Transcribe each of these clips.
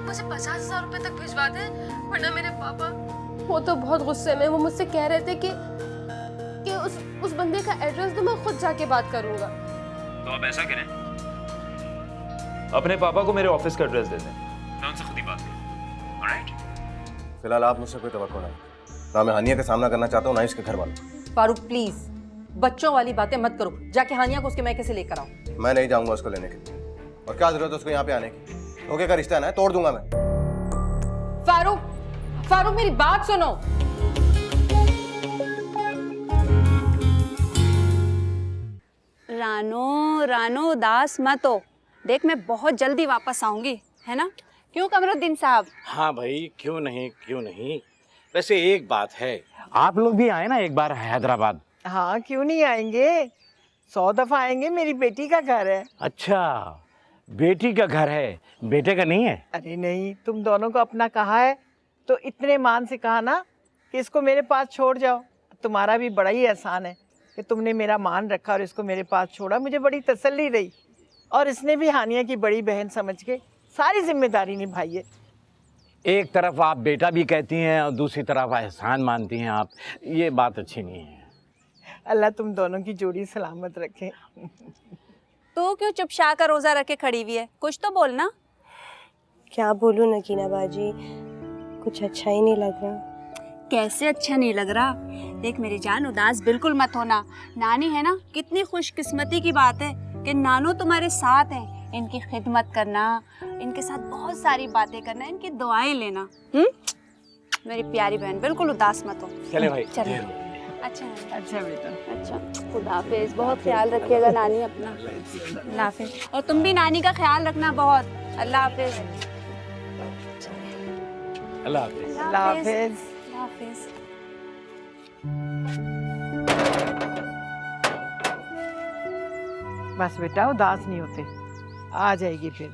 मुझे 50,000 रुपए तक भिजवा दे, वरना मेरे पापा, वो तो बहुत गुस्से में, वो मुझसे कह रहे थे कि उस बंदे का एड्रेस दो, मैं खुद जाके बात करूंगा। तो आप ऐसा करें, अपने पापा को मेरे ऑफिस का एड्रेस दे दें, मैं उनसे खुद ही बात करूं। ऑलराइट? फिलहाल आप मुझसे कोई तवक्को नहीं, ना मैं हानिया का सामना करना चाहता हूँ ना इसके घर वालों। फारूक प्लीज बच्चों वाली बातें मत करो, जाके हानिया को उसके मैके से लेकर आओ। मैं नहीं जाऊंगा उसको लेने के लिए, और क्या जरूरत है उसको यहाँ पे आने की? ओके का रिश्ता है ना, तोड़ दूंगा मैं। फारूक मेरी बात सुनो। रानो उदास मत हो, देख मैं बहुत जल्दी वापस आऊंगी, है ना? क्यों कमरुद्दीन साहब? हाँ भाई, क्यों नहीं। वैसे एक बात है, आप लोग भी आए ना एक बार हैदराबाद। हाँ क्यों नहीं आएंगे, 100 दफा आएंगे, मेरी बेटी का घर है। अच्छा, बेटी का घर है, बेटे का नहीं है? अरे नहीं, तुम दोनों को अपना कहा है तो इतने मान से कहा ना कि इसको मेरे पास छोड़ जाओ। तुम्हारा भी बड़ा ही एहसान है कि तुमने मेरा मान रखा और इसको मेरे पास छोड़ा, मुझे बड़ी तसल्ली रही। और इसने भी हानिया की बड़ी बहन समझ के सारी जिम्मेदारी निभाई है। एक तरफ आप बेटा भी कहती हैं और दूसरी तरफ एहसान मानती हैं आप, ये बात अच्छी नहीं है। अल्लाह तुम दोनों की जोड़ी सलामत रखे। तू क्यों चुपचा कर रोजा रख के खड़ी हुई है? कुछ तो बोलना। क्या बोलूं नगीना बाजी, कुछ अच्छा ही नहीं लग रहा। कैसे अच्छा नहीं लग रहा? देख मेरी जान, उदास बिल्कुल मत होना। नानी है ना, कितनी खुशकिस्मती की बात है कि नानू तुम्हारे साथ है। इनकी खिदमत करना, इनके साथ बहुत सारी बातें करना, इनकी दुआएं लेना। मेरी प्यारी बहन, बिल्कुल उदास मत हो। चले भाई, चलो। अच्छा अच्छा बेटा, अच्छा, खुदा हाफिज, बहुत ख्याल रखिएगा नानी अपना। अल्लाह हाफिज। और तुम भी नानी का ख्याल रखना बहुत। अल्लाह हाफिज। अल्लाह हाफिज। अल्लाह हाफिज। अल्लाह हाफिज। बस बेटा उदास नहीं होते, आ जाएगी फिर।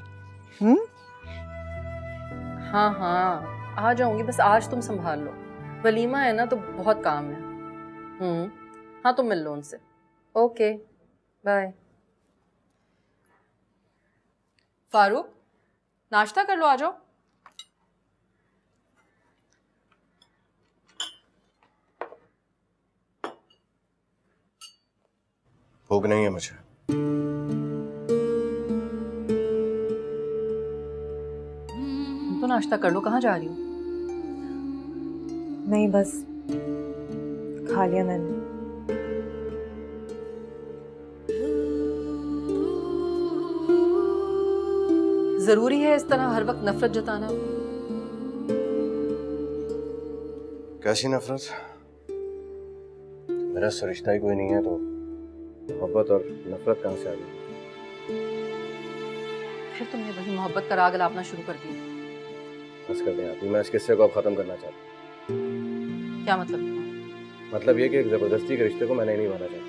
हाँ हाँ आ जाऊंगी, बस आज तुम संभाल लो, वलीमा है ना तो बहुत काम है। हाँ तुम मिल लो उनसे। Okay bye. फारूक नाश्ता कर लो, आ जाओ। भूख नहीं है मुझे। तो नाश्ता कर लो, कहाँ जा रही हो? नहीं बस खा लिया मैंने। जरूरी है इस तरह हर वक्त नफरत जताना? कैसी नफरत? मेरा सरिश्ता ही कोई नहीं है तो मोहब्बत और नफरत कहाँ से आ गई? फिर तुमने वही मोहब्बत का राग अलापना शुरू कर दिया। बस कर दें आप, मैं इस किस्से को अब खत्म करना चाहता हूँ। क्या मतलब? मतलब ये कि एक जबरदस्ती के रिश्ते को मैं नहीं निभाना चाहता।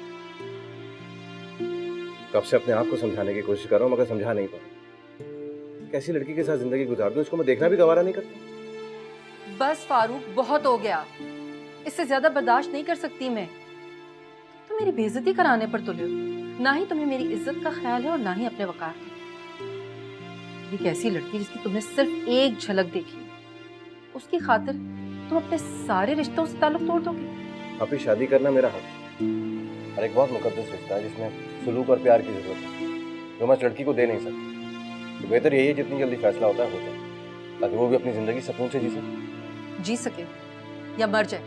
कब से अपने आप को समझाने की कोशिश कर रहा हूँ मगर समझा नहीं पा रहा। कैसी लड़की के साथ जिंदगी गुजार दूं, इसको मैं देखना भी गवारा नहीं करता। बस फारूक बहुत हो गया, इससे ज्यादा बर्दाश्त नहीं कर सकती मैं। तुम मेरी बेइज्जती कराने पर तुले हो, ना ही तुम्हें मेरी इज्जत का ख्याल है और ना ही अपने वकार का। एक ऐसी लड़की जिसकी तुमने सिर्फ एक झलक देखी, उसकी खातिर तुम अपने सारे रिश्तों से ताल्लुक तोड़ दोगे? आप ही शादी करना मेरा हक है और एक बहुत मुकद्दस रिश्ता है जिसमें सुलूक और प्यार की जरूरत है, जो मैं उस लड़की को दे नहीं सकता। तो बेहतर यही है जितनी जल्दी फैसला होता है हो जाए, ताकि वो भी अपनी जिंदगी सुकून से जी सके या मर जाए।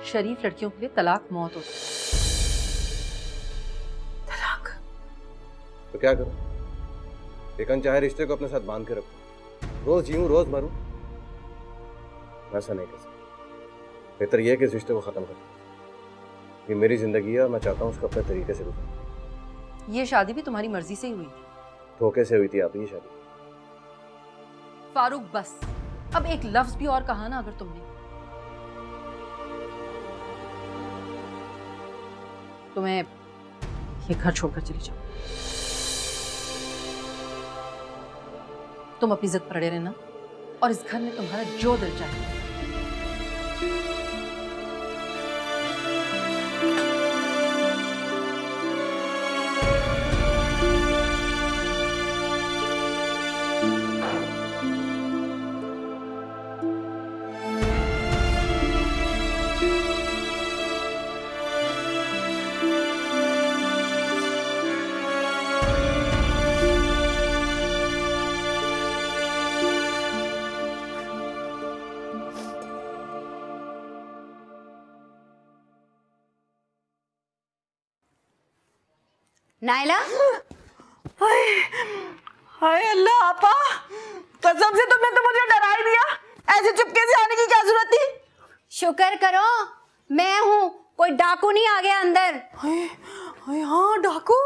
शरीफ लड़कियों के लिए तलाक मौत होती है। तलाक? तो क्या करूं? एक अनचाहे रिश्ते को अपने साथ बांध के रखूं, रोज जीऊं रोज मरूं? ऐसा नहीं कर सकता। बेहतर यह है कि इस रिश्ते को खत्म कर दूं। ये मेरी जिंदगी है और मैं चाहता हूं उसको अपने तरीके से गुजारूं। ये शादी भी तुम्हारी मर्जी से ही हुई थी? धोखे से हुई थी आप ये शादी। फारूक बस, अब एक लफ्ज भी और कहा ना अगर तुमने, तो मैं ये घर छोड़कर चली जाऊं। तुम अपनी जिद पर अड़े रहना और इस घर में तुम्हारा जो दिल चाहे। नायला, हाय हाय अल्लाह आपा, कसम से तुमने तो मुझे डरा ही दिया। ऐसे चुपके से आने की क्या जरूरत थी? शुक्र करो मैं हूँ, कोई डाकू नहीं आ गया अंदर। हाय हाय, हाँ डाकू।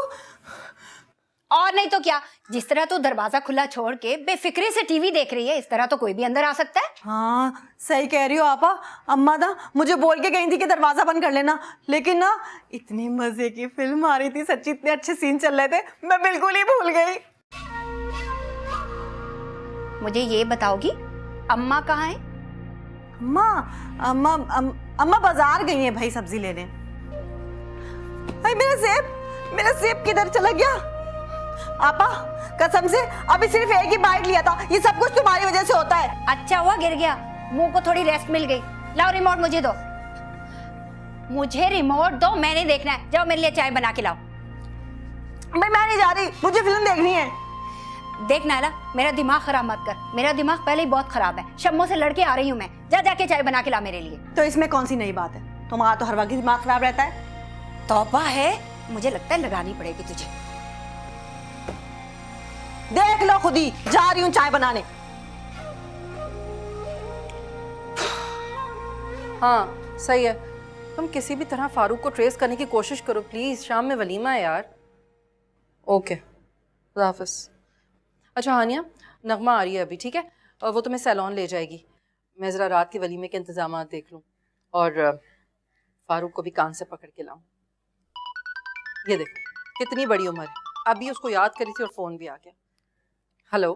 और नहीं तो क्या, जिस तरह तू दरवाजा खुला छोड़ के बेफिक्री से टीवी देख रही है, इस तरह तो कोई भी अंदर आ सकता है। हाँ सही कह रही हो आपा। अम्मा ना मुझे बोल के गई थी कि दरवाजा बंद कर लेना, लेकिन ना इतनी मजे की फिल्म आ रही थी, सच्ची इतने अच्छे सीन चल रहे थे, मैं बिल्कुल ही भूल गई। मुझे ये बताओगी अम्मा कहाँ है? अम्मा अम्मा अम्मा बाजार गई हैं भाई सब्जी लेने। भाई मेरा सेब किधर चला गया? आपा कसम से अभी सिर्फ एक ही बाइट लिया था, ये सब कुछ तुम्हारी वजह से होता है। अच्छा हुआ गिर गया, मुंह को थोड़ी रेस्ट मिल गई। लाओ रिमोट मुझे दो, मुझे रिमोट दो, मैंने देखना है। जाओ मेरे लिए चाय बना के लाओ। मैं नहीं जा रही, मुझे फिल्म देखनी है। देख नायला, मेरा दिमाग खराब मत कर, मेरा दिमाग पहले ही बहुत खराब है। शम्मो से लड़के आ रही हूँ मैं, जा जाके चाय बना के ला मेरे लिए। तो इसमें कौन सी नई बात है? तुम्हारा तो हर वक्त दिमाग खराब रहता है। तौबा है, मुझे लगता है लगानी पड़ेगी तुझे। देख लो खुद ही, जा रही हूँ चाय बनाने। हाँ सही है, तुम किसी भी तरह फारूक को ट्रेस करने की कोशिश करो प्लीज़। शाम में वलीमा है यार। ओके खुदा हाफिज़। अच्छा हानिया, नगमा आ रही है अभी, ठीक है? और वो तुम्हें सैलून ले जाएगी। मैं ज़रा रात के वलीमे के इंतजाम देख लूँ और फारूक को भी कान से पकड़ के लाऊं। ये देखो कितनी बड़ी उम्र है, अभी उसको याद करी थी और फ़ोन भी आ गया। हेलो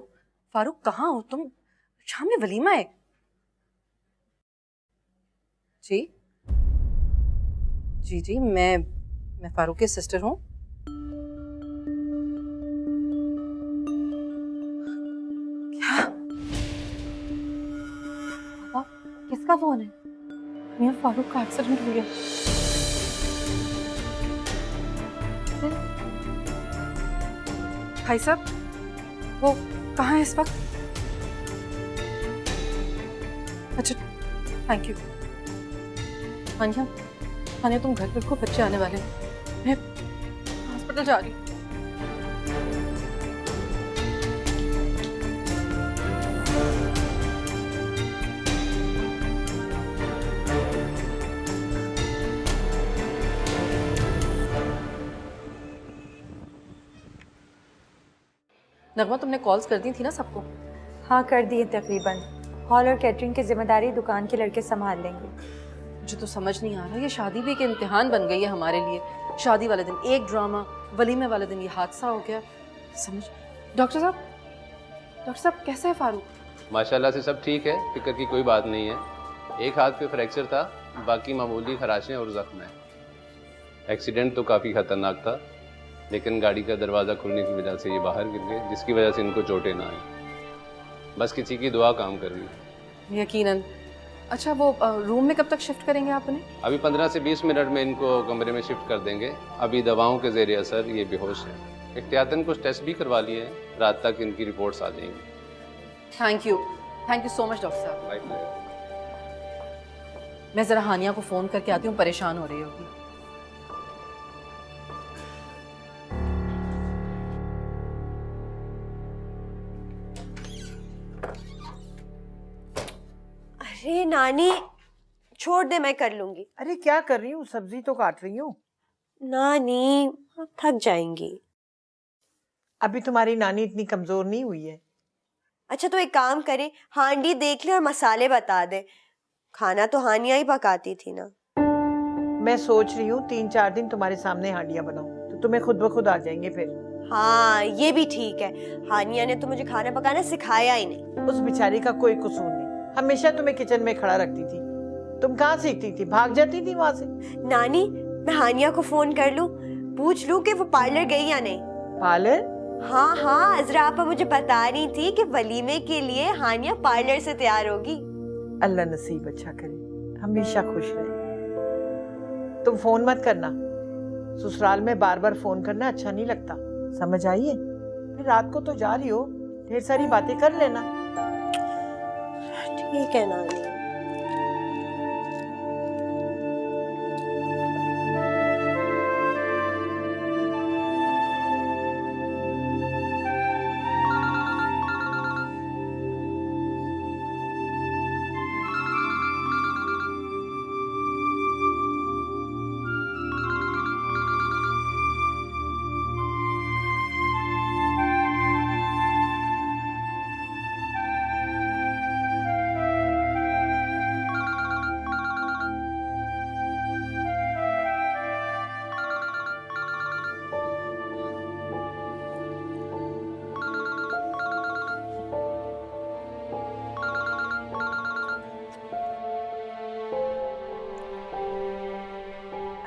फारूक, कहाँ हो तुम? शाम में वलीमा है। जी जी जी, मैं फारूक की सिस्टर हूँ। क्या? पापा किसका फोन है? मियां फारूक का एक्सीडेंट हो गया। भाई साहब वो कहाँ है इस वक्त? अच्छा थैंक यू। हानिया, हानिया तुम घर पे रखो, बच्चे आने वाले हैं, मैं हॉस्पिटल जा रही हूँ। नगमा तुमने कॉल्स कर दी थी ना सबको? हाँ कर दिए तकरीबन। हॉल और कैटरिंग की जिम्मेदारी दुकान के लड़के संभाल लेंगे। मुझे तो समझ नहीं आ रहा, ये शादी भी एक इम्तिहान बन गई है हमारे लिए। शादी वाले दिन एक ड्रामा, वलीमे वाले दिन ये हादसा हो गया। समझ। डॉक्टर साहब कैसे है फारूक? माशाल्लाह से सब ठीक है, फिक्र की कोई बात नहीं है। एक हाथ पे फ्रैक्चर था, बाकी मामूली खराशें और जख्म है। एक्सीडेंट तो काफ़ी ख़तरनाक था, लेकिन गाड़ी का दरवाज़ा खुलने की वजह से ये बाहर गिर गए, जिसकी वजह से इनको चोटें ना आई। बस किसी की दुआ काम कर रही है। यकीनन। अच्छा वो रूम में कब तक शिफ्ट करेंगे आप उन्हें? अभी 15 से 20 मिनट में इनको कमरे में शिफ्ट कर देंगे। अभी दवाओं के ज़ेरे असर ये बेहोश है। एहतियातन कुछ टेस्ट भी करवा लिए हैं, रात तक इनकी रिपोर्ट्स आ जाएंगी। Thank you so much doctor साहब। Bye bye. मैं ज़रा हानिया को फ़ोन करके आती हूँ, परेशान हो रही होगी। अरे नानी छोड़ दे, मैं कर लूंगी। अरे क्या कर रही हूँ, सब्जी तो काट रही हूँ। नानी आप थक जाएंगी। अभी तुम्हारी नानी इतनी कमजोर नहीं हुई है। अच्छा तो एक काम करे, हांडी देख ले और मसाले बता दे। खाना तो हानिया ही पकाती थी ना। मैं सोच रही हूँ 3-4 दिन तुम्हारे सामने हांडियाँ बनाऊं, तो तुम्हें खुद ब खुद आ जाएंगे फिर। हाँ ये भी ठीक है, हानिया ने तो मुझे खाना पकाना सिखाया ही नहीं। उस बेचारी का कोई कसूर नहीं, हमेशा तुम्हें किचन में खड़ा रखती थी। तुम कहाँ सीखती थी, भाग जाती थी वहां से। नानी मैं हानिया को फोन कर लूं, पूछ लूं कि वो पार्लर गई या नहीं। पार्लर? हाँ हाँ, अजरा आपा मुझे बता रही थी कि वलीमे के लिए हानिया पार्लर से तैयार होगी। अल्लाह नसीब अच्छा करे, हमेशा खुश रहे। तुम फोन मत करना, ससुराल में बार बार फोन करना अच्छा नहीं लगता, समझ आई है? फिर रात को तो जा रही हो, ढेर सारी बातें कर लेना। ठीक है नानी।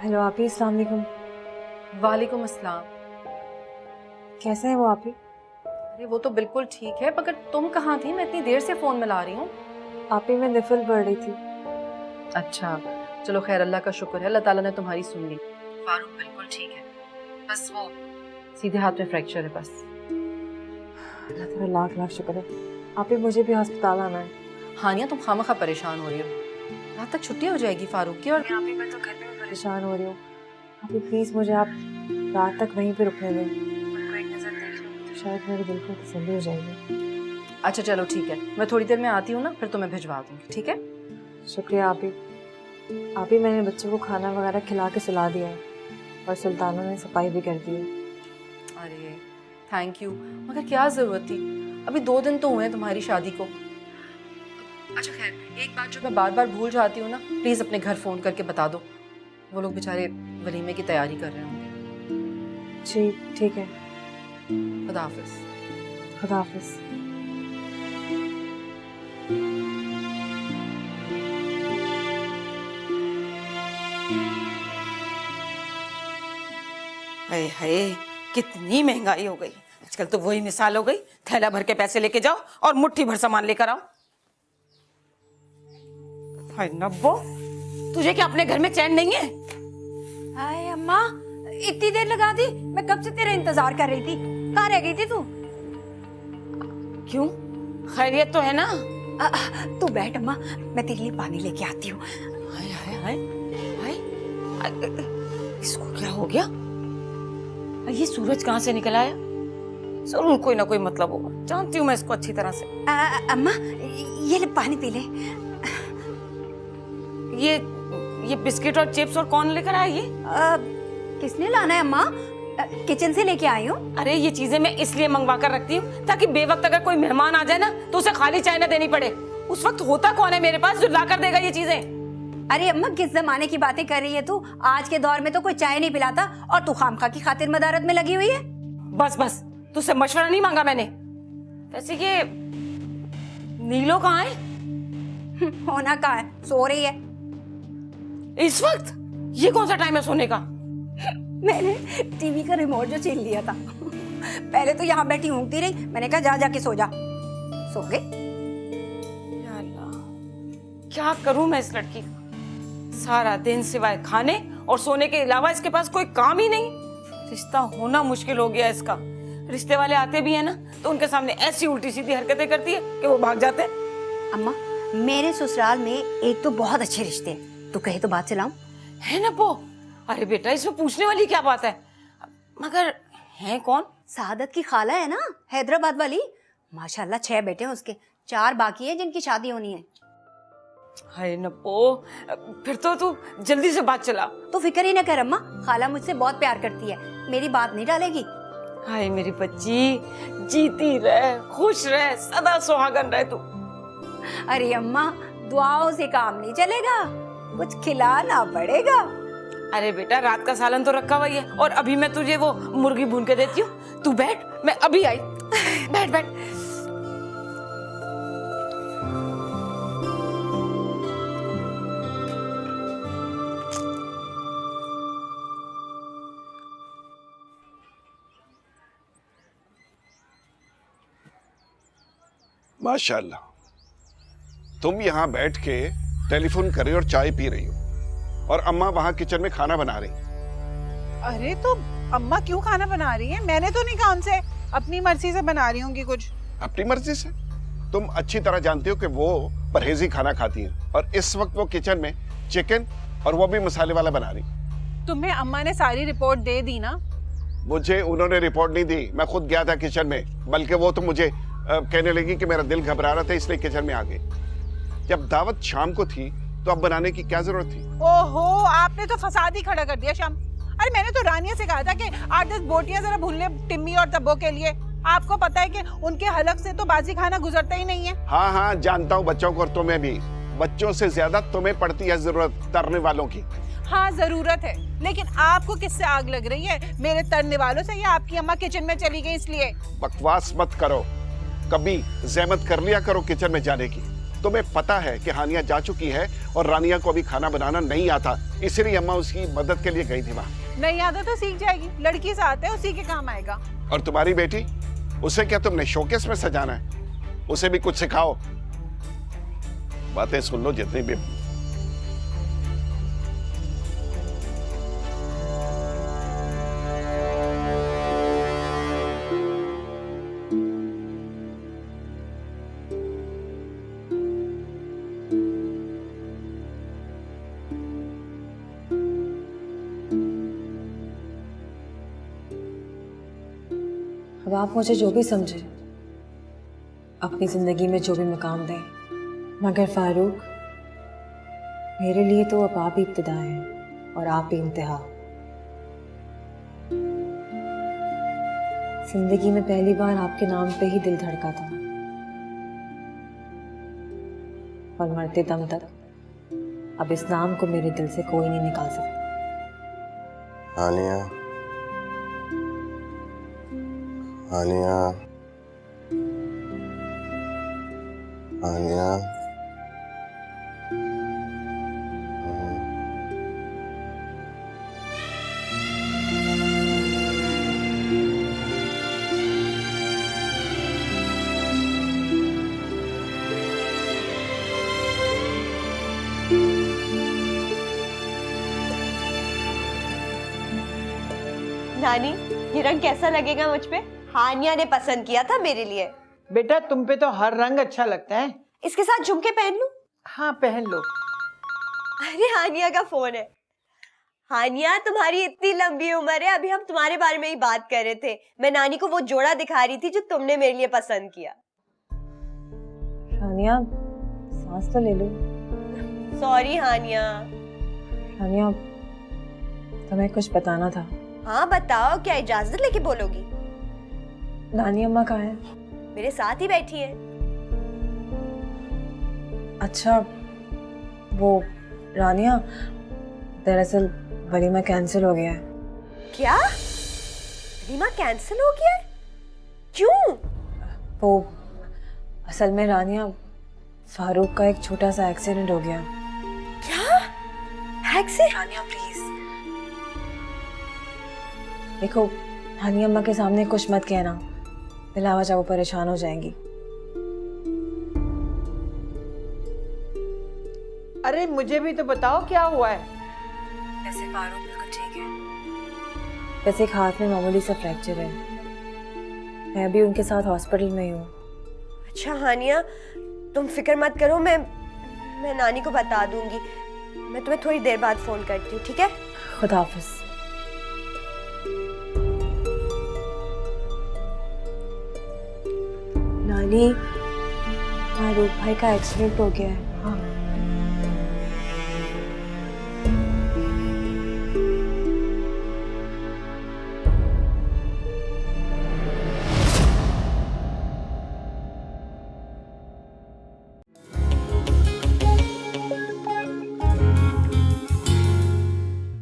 हेलो आपी, अस्सलाम वालेकुम। वालेकुम अस्सलाम। कैसे हैं वो आपी? अरे वो तो बिल्कुल ठीक है, मगर तुम कहाँ थी? मैं इतनी देर से फ़ोन मिला रही हूँ। आपी मैं निफल पढ़ रही थी। अच्छा चलो खैर, अल्लाह का शुक्र है, अल्लाह ताला ने तुम्हारी सुन ली। फारूक बिल्कुल ठीक है, बस वो सीधे हाथ में फ्रैक्चर है बस। अल्लाह तेरा लाख लाख शुक्र है। आपी मुझे भी अस्पताल आना है। हानिया तुम खामखा परेशान हो रही हो, रात तक छुट्टी हो जाएगी फारूक की। और आपी मैं तो घर में भी परेशान हो रही हूँ। आपी प्लीज़ मुझे आप रात तक वहीं पे रुकने दें। उनको एक नज़र देख लूँ तो शायद मेरे दिल को तसल्ली हो जाएगी। अच्छा चलो ठीक है, मैं थोड़ी देर में आती हूँ ना, फिर तुम्हें भिजवा दूँगी, ठीक है? शुक्रिया आपी। आपी मैंने बच्चों को खाना वगैरह खिला के सुला दिया है और सुल्ताना ने सफाई भी कर दी है। अरे थैंक यू, मगर क्या ज़रूरत थी? अभी 2 दिन तो हुए हैं तुम्हारी शादी को। अच्छा खैर, एक बात जो मैं बार बार भूल जाती हूँ ना, प्लीज़ अपने घर फ़ोन करके बता दो, वो लोग बेचारे वलीमे की तैयारी कर रहे होंगे। जी ठीक है। खुदा हाफिज़। खुदा हाफिज़। हाय हाय, कितनी महंगाई हो गई। आजकल तो वही मिसाल हो गई, थैला भर के पैसे लेके जाओ और मुट्ठी भर सामान लेकर आओ। हाय नब्बो, तुझे क्या अपने घर में चैन नहीं है? हाय अम्मा, इतनी देर लगा दी, मैं कब से तेरा इंतजार कर रही थी। कहाँ रह गई थी तू? क्यों, खैरियत तो है ना? तू बैठ अम्मा, मैं तेरे लिए पानी लेके आती हूँ। हाय हाय हाय हाय, इसको क्या हो गया? ये सूरज कहाँ से निकल आया? जरूर कोई ना कोई मतलब होगा, जानती हूँ मैं इसको अच्छी तरह से। अम्मा ये ले पानी पी ले। ये बिस्किट और चिप्स और कौन लेकर आया ये? किसने लाना है अम्मा? किचन से लेके आई हूँ। अरे ये चीजें मैं इसलिए मंगवा कर रखती हूँ ताकि बेवक्त अगर कोई मेहमान आ जाए ना तो उसे खाली चाय ना देनी पड़े। उस वक्त होता कौन है मेरे पास जो ला कर देगा ये चीजें? अरे अम्मा किस जमाने की बातें कर रही है तू? आज के दौर में तो कोई चाय नहीं पिलाता और तू खामखा की खातिर मदारत में लगी हुई है। बस बस, तुझसे मशवरा नहीं मांगा मैंने। वैसे ये नीलो कहाँ है? होना कहाँ है, सो रही है इस वक्त। ये कौन सा टाइम है सोने का? मैंने टीवी का रिमोट जो छीन लिया था। पहले तो यहाँ बैठी ऊँगती रही, मैंने कहा जा जाके सो जा। सो गई। या अल्लाह, क्या करूं मैं इस लड़की का? सारा दिन सिवाय खाने और सोने के अलावा इसके पास कोई काम ही नहीं। रिश्ता होना मुश्किल हो गया इसका। रिश्ते वाले आते भी है ना तो उनके सामने ऐसी उल्टी सीधी हरकतें करती है कि वो भाग जाते हैं। अम्मा मेरे ससुराल में एक तो बहुत अच्छे रिश्ते हैं, तो कहे तो बात चलाऊं? है ना पो? अरे बेटा इसमें पूछने वाली क्या बात है? मगर है कौन? सादत की खाला है ना, हैदराबाद वाली। माशाल्लाह 6 बेटे हैं उसके, 4 बाकी है जिनकी शादी होनी है। हाय नप्पो, फिर तो तू जल्दी से बात चला। तो फिक्र ही ना कर अम्मा, खाला मुझसे बहुत प्यार करती है, मेरी बात नहीं डालेगी। हाय मेरी बच्ची, जीती रह, खुश रह, सदा सुहागन रह तू। अरे अम्मा दुआओं से काम नहीं चलेगा, कुछ खिलाना पड़ेगा। अरे बेटा रात का सालन तो रखा हुआ ही है और अभी मैं तुझे वो मुर्गी भून के देती हूँ। तू बैठ, मैं अभी आई। बैठ बैठ। माशाल्लाह, तुम यहाँ बैठ के टेलीफोन कर रही हो और चाय पी रही हो और अम्मा वहाँ किचन में खाना बना रही। अरे तो अम्मा क्यों खाना बना रही है? मैंने तो नहीं कहा उनसे, अपनी मर्जी से बना रही होंगी कुछ। अपनी मर्जी से? तुम अच्छी तरह जानती हो कि वो परहेजी खाना खाती है और इस वक्त वो किचन में चिकन और वो भी मसाले वाला बना रही। तुम्हें अम्मा ने सारी रिपोर्ट दे दी ना? मुझे उन्होंने रिपोर्ट नहीं दी, मैं खुद गया था किचन में, बल्कि वो तो मुझे कहने लगी कि मेरा दिल घबरा रहा था इसलिए किचन में आ गई। जब दावत शाम को थी तो अब बनाने की क्या जरूरत थी? ओहो, आपने तो फसाद ही खड़ा कर दिया शाम। अरे मैंने तो रानिया से कहा था कि 8-10 बोटियां जरा भून ले टिम्मी और तब्बो के लिए। आपको पता है कि उनके हलक से तो बाजी खाना गुजरता ही नहीं है। हाँ हाँ जानता हूँ, बच्चों को और तुम्हें भी। बच्चों से ज्यादा तुम्हें पड़ती है जरूरत तरने वालों की। हाँ जरूरत है, लेकिन आपको किससे आग लग रही है? मेरे तरने वालों से या आपकी अम्मा किचन में चली गई इसलिए? बकवास मत करो, कभी ज़हमत कर लिया करो किचन में जाने की। तुम्हें पता है कि हानिया जा चुकी है और रानिया को अभी खाना बनाना नहीं आता, इसलिए अम्मा उसकी मदद के लिए गई थी वहां। नई आदत तो सीख जाएगी, लड़की साथ है, उसी के काम आएगा। और तुम्हारी बेटी, उसे क्या तुमने शोकेस में सजाना है? उसे भी कुछ सिखाओ। बातें सुन लो जितनी भी। अब आप मुझे जो भी समझे, अपनी ज़िंदगी में जो भी मकाम दें, मगर फारूक, मेरे लिए तो अब आप ही इब्तिदा हैं और आप ही इंतहा। जिंदगी में पहली बार आपके नाम पे ही दिल धड़का था, और मरते दम तक अब इस नाम को मेरे दिल से कोई नहीं निकाल सकता। हानिया, हानिया, हानिया, नानी, ये रंग कैसा लगेगा मुझ पे? हानिया ने पसंद किया था मेरे लिए। बेटा तुम पे तो हर रंग अच्छा लगता है। इसके साथ झुमके पहन लूं? हाँ पहन लो। अरे हानिया का फोन है। हानिया, तुम्हारी इतनी लंबी उम्र है, अभी हम तुम्हारे बारे में ही बात कर रहे थे। मैं नानी को वो जोड़ा दिखा रही थी जो तुमने मेरे लिए पसंद किया। हानिया, सांस तो ले लो। सॉरी हानिया। हानिया, तुम्हें कुछ बताना था। हाँ बताओ, क्या इजाजत लेके बोलोगी? नानी अम्मा कहाँ है? मेरे साथ ही बैठी है। अच्छा, वो रानिया, दरअसल वलीमा कैंसिल हो गया है। क्या? वलीमा कैंसिल हो गया है? क्यों? वो असल में रानिया, फारूक का एक छोटा सा एक्सीडेंट हो गया। क्या? एक्सीडेंट? रानिया प्लीज देखो, हानी अम्मा के सामने कुछ मत कहना, बिला वजह वो परेशान हो जाएंगी। अरे मुझे भी तो बताओ क्या हुआ है? वैसे फारूक बिल्कुल ठीक है, बस एक हाथ में मामूली सा फ्रैक्चर है। मैं भी उनके साथ हॉस्पिटल में ही हूँ। अच्छा हानिया, तुम फिक्र मत करो, मैं नानी को बता दूंगी। मैं तुम्हें थोड़ी देर बाद फोन करती हूँ, ठीक है? खुदा हाफिज। नानी, फारूक भाई का एक्सीडेंट हो गया है। हाँ।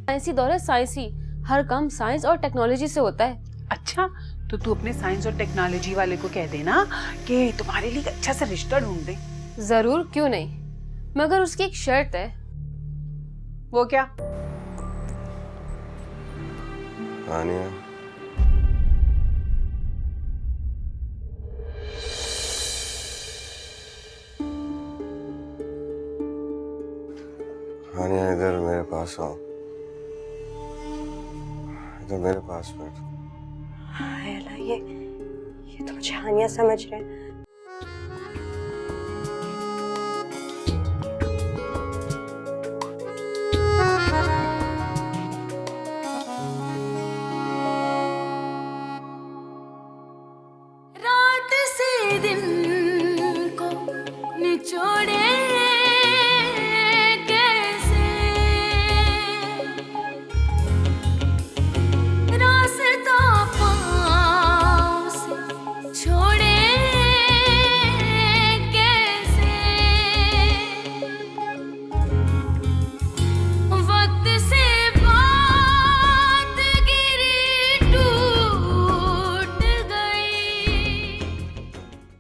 साइंसी दौर है, साइंसी। हर काम साइंस और टेक्नोलॉजी से होता है। अच्छा, तो तू अपने साइंस और टेक्नोलॉजी वाले को कह देना कि तुम्हारे लिए अच्छा सा रिश्ता ढूंढ दे। जरूर, क्यों नहीं, मगर उसकी एक शर्त है। वो क्या? हानिया, हानिया इधर मेरे पास आओ, इधर मेरे पास बैठो। ये तो मुझे हानिया समझ रहे हैं।